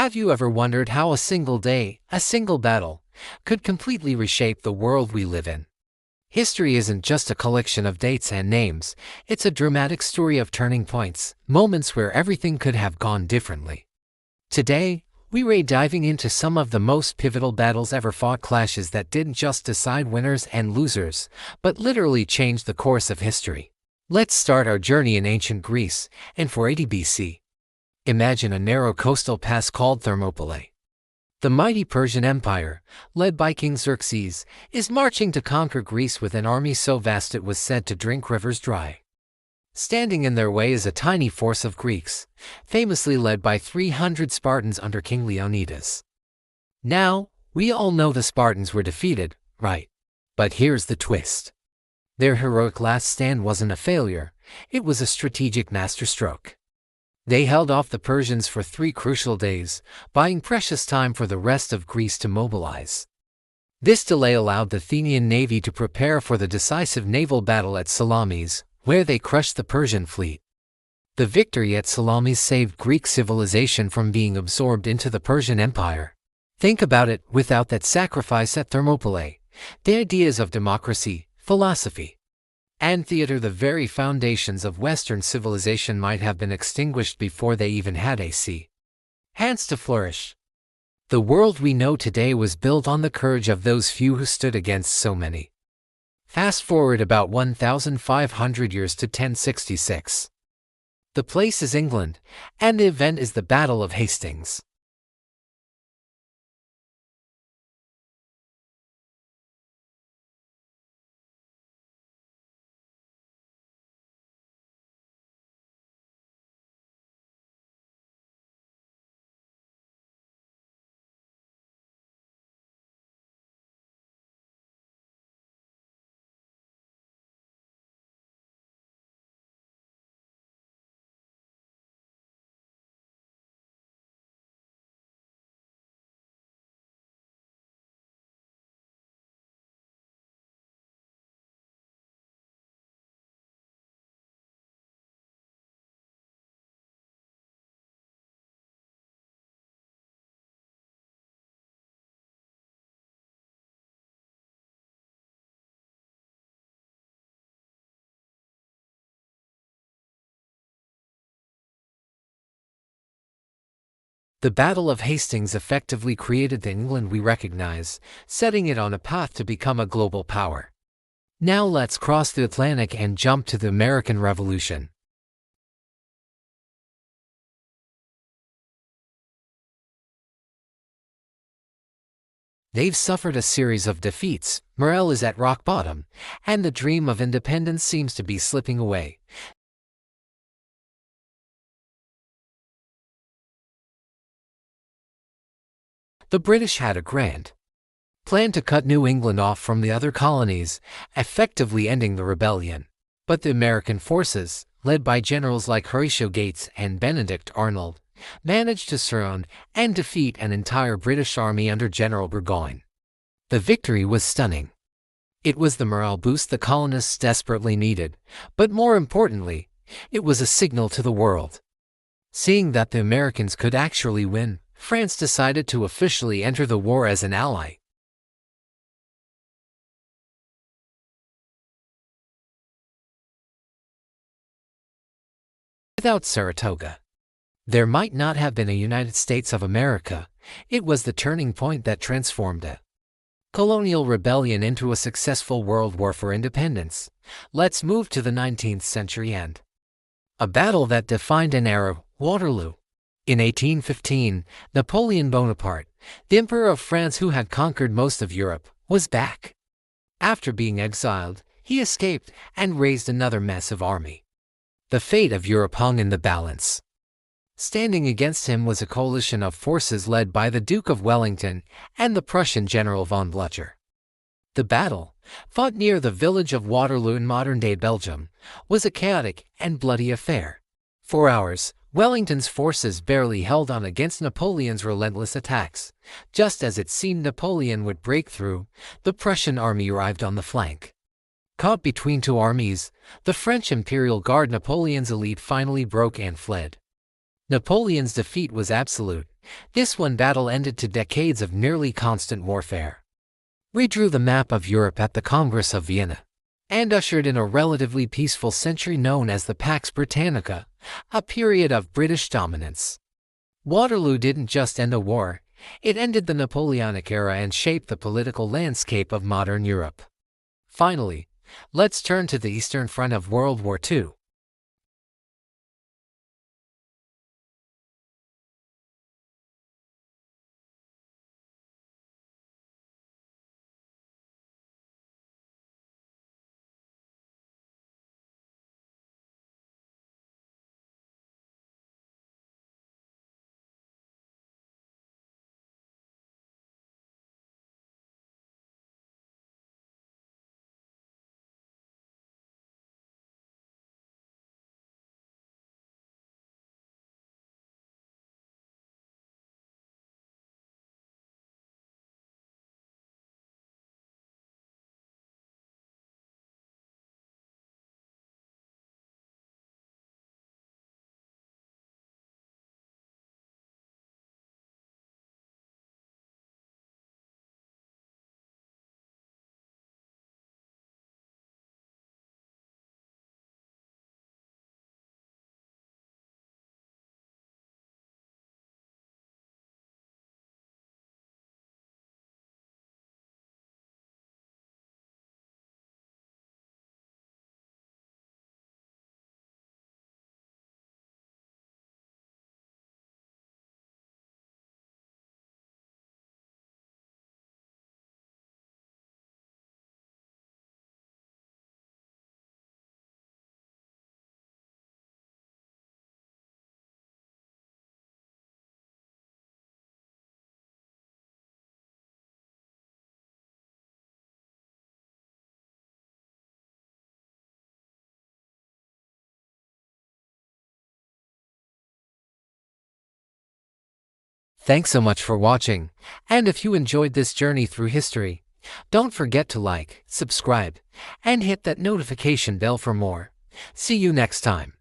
Have you ever wondered how a single day, a single battle, could completely reshape the world we live in? History isn't just a collection of dates and names, it's a dramatic story of turning points, moments where everything could have gone differently. Today, we're diving into some of the most pivotal battles ever fought, clashes that didn't just decide winners and losers, but literally changed the course of history. Let's start our journey in ancient Greece, in 480 BC. Imagine a narrow coastal pass called Thermopylae. The mighty Persian Empire, led by King Xerxes, is marching to conquer Greece with an army so vast it was said to drink rivers dry. Standing in their way is a tiny force of Greeks, famously led by 300 Spartans under King Leonidas. Now, we all know the Spartans were defeated, right? But here's the twist. Their heroic last stand wasn't a failure, it was a strategic masterstroke. They held off the Persians for 3 crucial days, buying precious time for the rest of Greece to mobilize. This delay allowed the Athenian navy to prepare for the decisive naval battle at Salamis, where they crushed the Persian fleet. The victory at Salamis saved Greek civilization from being absorbed into the Persian Empire. Think about it, without that sacrifice at Thermopylae, the ideas of democracy, philosophy, and theater, the very foundations of Western civilization, might have been extinguished before they even had a chance to flourish. The world we know today was built on the courage of those few who stood against so many. Fast forward about 1,500 years to 1066. The place is England, and the event is the Battle of Hastings. The Battle of Hastings effectively created the England we recognize, setting it on a path to become a global power. Now let's cross the Atlantic and jump to the American Revolution. They've suffered a series of defeats, morale is at rock bottom, and the dream of independence seems to be slipping away. The British had a grand plan to cut New England off from the other colonies, effectively ending the rebellion. But the American forces, led by generals like Horatio Gates and Benedict Arnold, managed to surround and defeat an entire British army under General Burgoyne. The victory was stunning. It was the morale boost the colonists desperately needed, but more importantly, it was a signal to the world. Seeing that the Americans could actually win, France decided to officially enter the war as an ally. Without Saratoga, there might not have been a United States of America. It was the turning point that transformed a colonial rebellion into a successful world war for independence. Let's move to the 19th century and a battle that defined an era, Waterloo. In 1815, Napoleon Bonaparte, the Emperor of France who had conquered most of Europe, was back. After being exiled, he escaped and raised another massive army. The fate of Europe hung in the balance. Standing against him was a coalition of forces led by the Duke of Wellington and the Prussian General von Blücher. The battle, fought near the village of Waterloo in modern-day Belgium, was a chaotic and bloody affair. For hours, Wellington's forces barely held on against Napoleon's relentless attacks. Just as it seemed Napoleon would break through, the Prussian army arrived on the flank. Caught between two armies, the French Imperial Guard, Napoleon's elite, finally broke and fled. Napoleon's defeat was absolute. This one battle ended to decades of nearly constant warfare. Redrew the map of Europe at the Congress of Vienna, and ushered in a relatively peaceful century known as the Pax Britannica, a period of British dominance. Waterloo didn't just end a war, it ended the Napoleonic era and shaped the political landscape of modern Europe. Finally, let's turn to the Eastern Front of World War II. Thanks so much for watching, and if you enjoyed this journey through history, don't forget to like, subscribe, and hit that notification bell for more. See you next time.